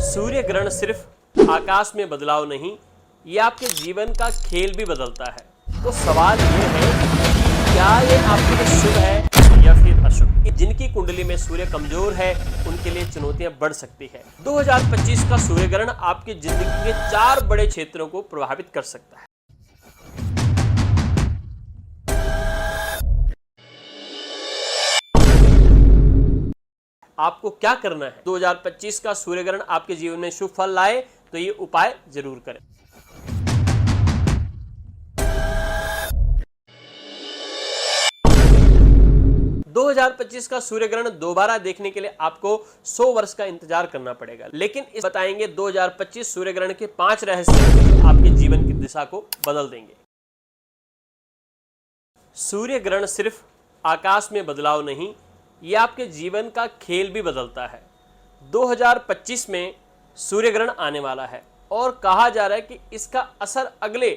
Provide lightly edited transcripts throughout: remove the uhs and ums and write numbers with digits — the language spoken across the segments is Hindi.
सूर्य ग्रहण सिर्फ आकाश में बदलाव नहीं, ये आपके जीवन का खेल भी बदलता है। तो सवाल ये है कि क्या ये आपके लिए शुभ है या फिर अशुभ। जिनकी कुंडली में सूर्य कमजोर है उनके लिए चुनौतियां बढ़ सकती है। 2025 का सूर्य ग्रहण आपकी जिंदगी के 4 बड़े क्षेत्रों को प्रभावित कर सकता है। आपको क्या करना है? 2025 का सूर्य ग्रहण आपके जीवन में शुभ फल लाए तो ये उपाय जरूर करें। दो 2025 का सूर्य ग्रहण दोबारा देखने के लिए आपको 100 वर्ष का इंतजार करना पड़ेगा, लेकिन इस बताएंगे 2025 सूर्य ग्रहण के 5 रहस्य जो आपके जीवन की दिशा को बदल देंगे। सूर्य ग्रहण सिर्फ आकाश में बदलाव नहीं, ये आपके जीवन का खेल भी बदलता है। 2025 में सूर्य ग्रहण आने वाला है और कहा जा रहा है कि इसका असर अगले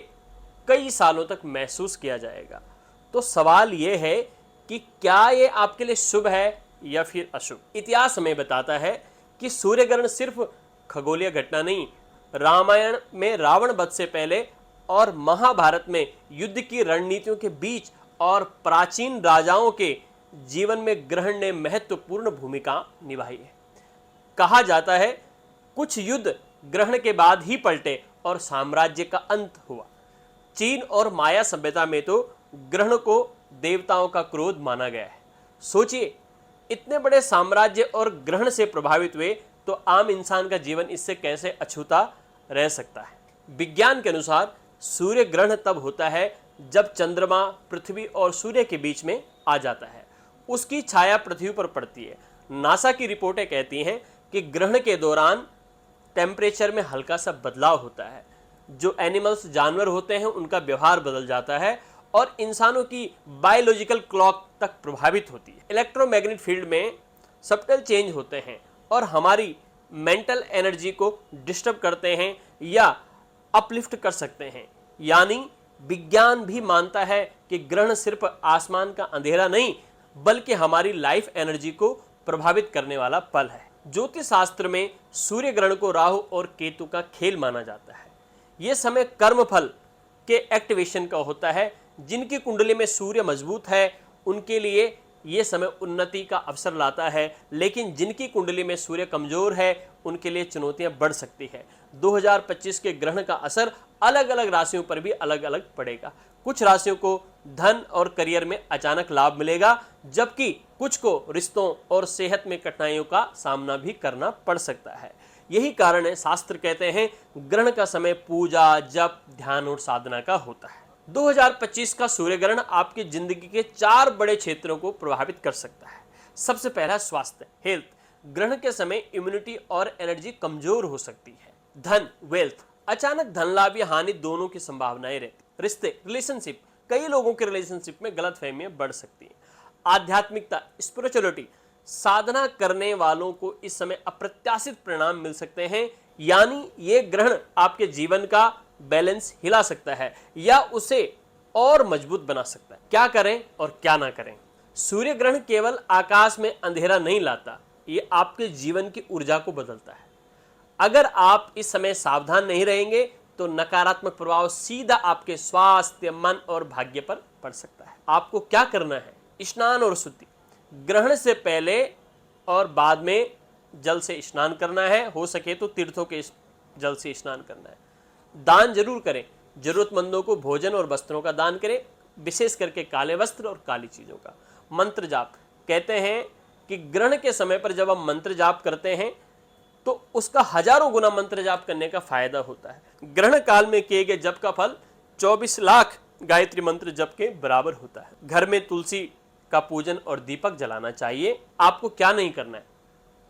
कई सालों तक महसूस किया जाएगा। तो सवाल यह है कि क्या ये आपके लिए शुभ है या फिर अशुभ। इतिहास हमें बताता है कि सूर्य ग्रहण सिर्फ खगोलीय घटना नहीं, रामायण में रावण वध से पहले और महाभारत में युद्ध की रणनीतियों के बीच और प्राचीन राजाओं के जीवन में ग्रहण ने महत्वपूर्ण भूमिका निभाई है। कहा जाता है कुछ युद्ध ग्रहण के बाद ही पलटे और साम्राज्य का अंत हुआ। चीन और माया सभ्यता में तो ग्रहण को देवताओं का क्रोध माना गया है। सोचिए, इतने बड़े साम्राज्य और ग्रहण से प्रभावित हुए तो आम इंसान का जीवन इससे कैसे अछूता रह सकता है। विज्ञान के अनुसार सूर्य ग्रहण तब होता है जब चंद्रमा पृथ्वी और सूर्य के बीच में आ जाता है, उसकी छाया पृथ्वी पर पड़ती है। नासा की रिपोर्टें कहती हैं कि ग्रहण के दौरान टेम्परेचर में हल्का सा बदलाव होता है। जो एनिमल्स जानवर होते हैं उनका व्यवहार बदल जाता है और इंसानों की बायोलॉजिकल क्लॉक तक प्रभावित होती है। इलेक्ट्रोमैग्नेटिक फील्ड में सब्टल चेंज होते हैं और हमारी मेंटल एनर्जी को डिस्टर्ब करते हैं या अपलिफ्ट कर सकते हैं। यानी विज्ञान भी मानता है कि ग्रहण सिर्फ आसमान का अंधेरा नहीं बल्कि हमारी लाइफ एनर्जी को प्रभावित करने वाला पल है। ज्योतिष शास्त्र में सूर्य ग्रहण को राहु और केतु का खेल माना जाता है। यह समय कर्मफल के एक्टिवेशन का होता है। जिनकी कुंडली में सूर्य मजबूत है उनके लिए यह समय उन्नति का अवसर लाता है, लेकिन जिनकी कुंडली में सूर्य कमजोर है उनके लिए चुनौतियां बढ़ सकती है। 2025 के ग्रहण का असर अलग अलग राशियों पर भी अलग अलग पड़ेगा। कुछ राशियों को धन और करियर में अचानक लाभ मिलेगा, जबकि कुछ को रिश्तों और सेहत में कठिनाइयों का सामना भी करना पड़ सकता है। यही कारण है शास्त्र कहते हैं ग्रहण का समय पूजा, जप, ध्यान और साधना का होता है। 2025 का सूर्य ग्रहण आपकी जिंदगी के 4 बड़े क्षेत्रों को प्रभावित कर सकता है। सबसे पहला स्वास्थ्य, हेल्थ। ग्रहण के समय इम्यूनिटी और एनर्जी कमजोर हो सकती है। धन, वेल्थ। अचानक धन लाभ या हानि दोनों की संभावनाएं रहती। रिश्ते, रिलेशनशिप। कई लोगों के रिलेशनशिप में गलतफहमियां बढ़ सकती हैं। आध्यात्मिकता, स्पिरिचुअलिटी। साधना करने वालों को इस समय अप्रत्याशित परिणाम मिल सकते हैं। यानी ये ग्रहण आपके जीवन का बैलेंस हिला सकता है या उसे और मजबूत बना सकता है। क्या करें और क्या ना करें। सूर्य ग्रहण केवल आकाश में अंधेरा नहीं लाता, ये आपके जीवन की ऊर्जा को बदलता है। अगर आप इस समय सावधान नहीं रहेंगे तो नकारात्मक प्रभाव सीधा आपके स्वास्थ्य, मन और भाग्य पर पड़ सकता है। आपको क्या करना है? स्नान और शुद्धि। ग्रहण से पहले और बाद में जल से स्नान करना है। हो सके तो तीर्थों के जल से स्नान करना है। दान जरूर करें। जरूरतमंदों को भोजन और वस्त्रों का दान करें, विशेष करके काले वस्त्र और काली चीजों का। मंत्र जाप। कहते हैं कि ग्रहण के समय पर जब हम मंत्र जाप करते हैं तो उसका हजारों गुना मंत्र जाप करने का फायदा होता है। ग्रहण काल में किए गए जप का फल 24 लाख गायत्री मंत्र जप के बराबर होता है। घर में तुलसी का पूजन और दीपक जलाना चाहिए। आपको क्या नहीं करना है?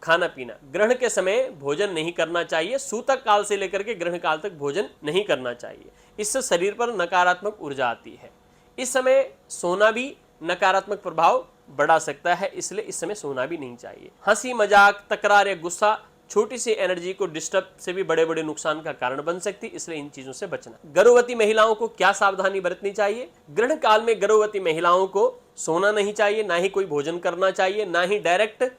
खाना पीना। ग्रहण के समय भोजन नहीं करना चाहिए। सूतक काल से लेकर के ग्रहण काल तक भोजन नहीं करना चाहिए। इससे शरीर पर नकारात्मक ऊर्जा आती है। इस समय सोना भी नकारात्मक प्रभाव बढ़ा सकता है, इसलिए इस समय सोना भी नहीं चाहिए। हंसी मजाक, तकरार या गुस्सा छोटी सी एनर्जी को डिस्टर्ब से भी बड़े बड़े नुकसान का कारण बन सकती है, इसलिए इन चीजों से बचना। गर्भवती महिलाओं को क्या सावधानी बरतनी चाहिए? ग्रहण काल में गर्भवती महिलाओं को सोना नहीं चाहिए, ना ही कोई भोजन करना चाहिए, ना ही डायरेक्ट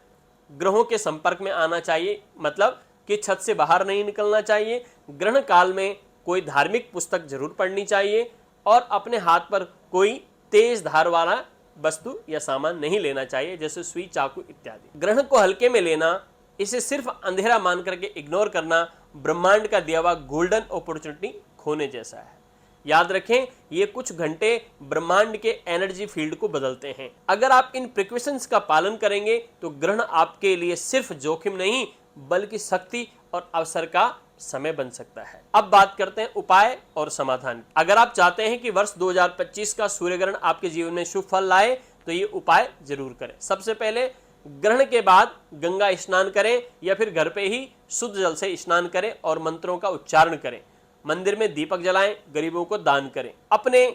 ग्रहों के संपर्क में आना चाहिए। मतलब कि छत से बाहर नहीं निकलना चाहिए, ग्रहण काल में कोई धार्मिक पुस्तक जरूर पढ़नी चाहिए और अपने हाथ पर कोई तेज धार वाला वस्तु या सामान नहीं लेना चाहिए, जैसे सुई, चाकू इत्यादि। ग्रहण को हल्के में लेना, इसे सिर्फ अंधेरा मान करके इग्नोर करना ब्रह्मांड का दिया हुआ गोल्डन अपॉर्चुनिटी खोने जैसा है। याद रखें, ये कुछ घंटे ब्रह्मांड के एनर्जी फील्ड को बदलते हैं। अगर आप इन प्रिकॉशंस का पालन करेंगे तो ग्रहण आपके लिए सिर्फ जोखिम नहीं बल्कि शक्ति और अवसर का समय बन सकता है। अब बात करते हैं उपाय और समाधान। अगर आप चाहते हैं कि वर्ष 2025 का सूर्य ग्रहण आपके जीवन में शुभ फल लाए तो ये उपाय जरूर करें। सबसे पहले ग्रहण के बाद गंगा स्नान करें या फिर घर पे ही शुद्ध जल से स्नान करें और मंत्रों का उच्चारण करें। मंदिर में दीपक जलाएं, गरीबों को दान करें। अपने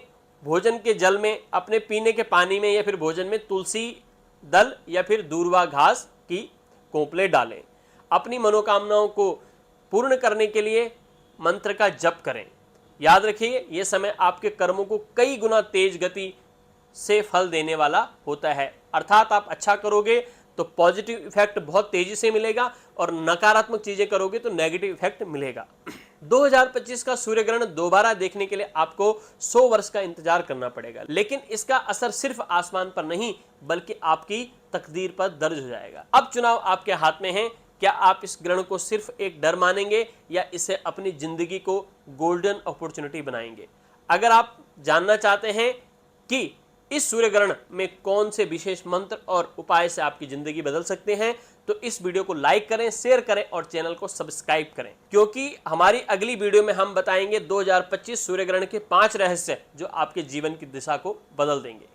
भोजन के जल में, अपने पीने के पानी में या फिर भोजन में तुलसी दल या फिर दूर्वा घास की कोंपले डालें। अपनी मनोकामनाओं को पूर्ण करने के लिए मंत्र का जप करें। याद रखिए, यह समय आपके कर्मों को कई गुना तेज गति से फल देने वाला होता है। अर्थात आप अच्छा करोगे तो पॉजिटिव इफेक्ट बहुत तेजी से मिलेगा और नकारात्मक चीजें करोगे तो नेगेटिव इफेक्ट मिलेगा। 2025 का सूर्य ग्रहण दोबारा देखने के लिए आपको 100 वर्ष का इंतजार करना पड़ेगा, लेकिन इसका असर सिर्फ आसमान पर नहीं बल्कि आपकी तकदीर पर दर्ज हो जाएगा। अब चुनाव आपके हाथ में है। क्या आप इस ग्रहण को सिर्फ एक डर मानेंगे या इसे अपनी जिंदगी को गोल्डन अपॉर्चुनिटी बनाएंगे? अगर आप जानना चाहते हैं कि इस सूर्य ग्रहण में कौन से विशेष मंत्र और उपाय से आपकी जिंदगी बदल सकते हैं तो इस वीडियो को लाइक करें, शेयर करें और चैनल को सब्सक्राइब करें, क्योंकि हमारी अगली वीडियो में हम बताएंगे 2025 सूर्य ग्रहण के 5 रहस्य जो आपके जीवन की दिशा को बदल देंगे।